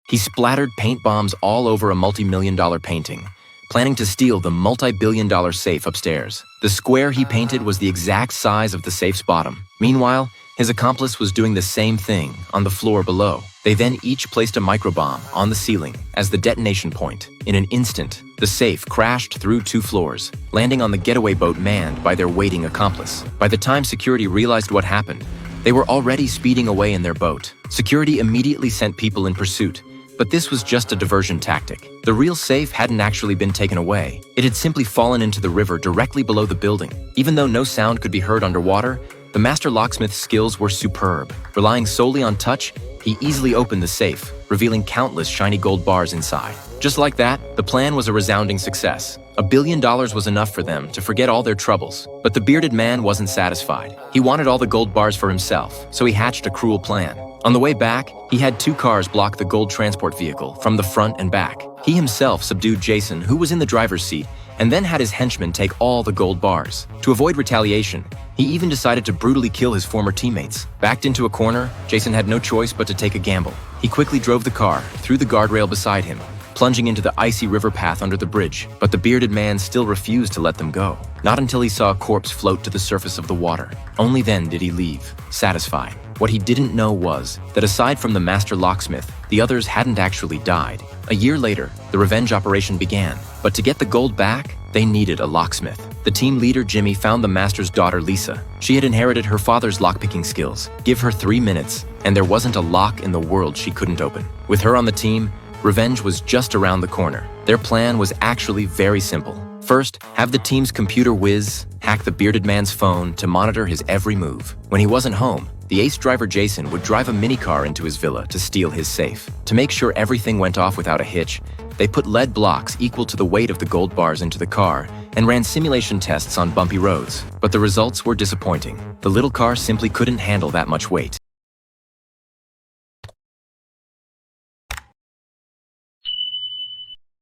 He splattered paint bombs all over a multi-million-dollar painting, planning to steal the multi-billion-dollar safe upstairs. The square he painted was the exact size of the safe's bottom. Meanwhile, his accomplice was doing the same thing on the floor below. They then each placed a microbomb on the ceiling as the detonation point. In an instant, the safe crashed through 2 floors, landing on the getaway boat manned by their waiting accomplice. By the time security realized what happened, they were already speeding away in their boat. Security immediately sent people in pursuit, but this was just a diversion tactic. The real safe hadn't actually been taken away. It had simply fallen into the river directly below the building. Even though no sound could be heard underwater, the master locksmith's skills were superb. Relying solely on touch, he easily opened the safe, revealing countless shiny gold bars inside. Just like that, the plan was a resounding success. $1 billion was enough for them to forget all their troubles. But the bearded man wasn't satisfied. He wanted all the gold bars for himself, so he hatched a cruel plan. On the way back, he had 2 cars block the gold transport vehicle from the front and back. He himself subdued Jason, who was in the driver's seat, and then had his henchmen take all the gold bars. To avoid retaliation, he even decided to brutally kill his former teammates. Backed into a corner, Jason had no choice but to take a gamble. He quickly drove the car through the guardrail beside him, plunging into the icy river path under the bridge. But the bearded man still refused to let them go. Not until he saw a corpse float to the surface of the water. Only then did he leave, satisfied. What he didn't know was that aside from the master locksmith, the others hadn't actually died. A year later, the revenge operation began. But to get the gold back, they needed a locksmith. The team leader, Jimmy, found the master's daughter, Lisa. She had inherited her father's lockpicking skills. Give her 3 minutes, and there wasn't a lock in the world she couldn't open. With her on the team, revenge was just around the corner. Their plan was actually very simple. First, have the team's computer whiz hack the bearded man's phone to monitor his every move. When he wasn't home, the ace driver Jason would drive a minicar into his villa to steal his safe. To make sure everything went off without a hitch, they put lead blocks equal to the weight of the gold bars into the car and ran simulation tests on bumpy roads. But the results were disappointing. The little car simply couldn't handle that much weight.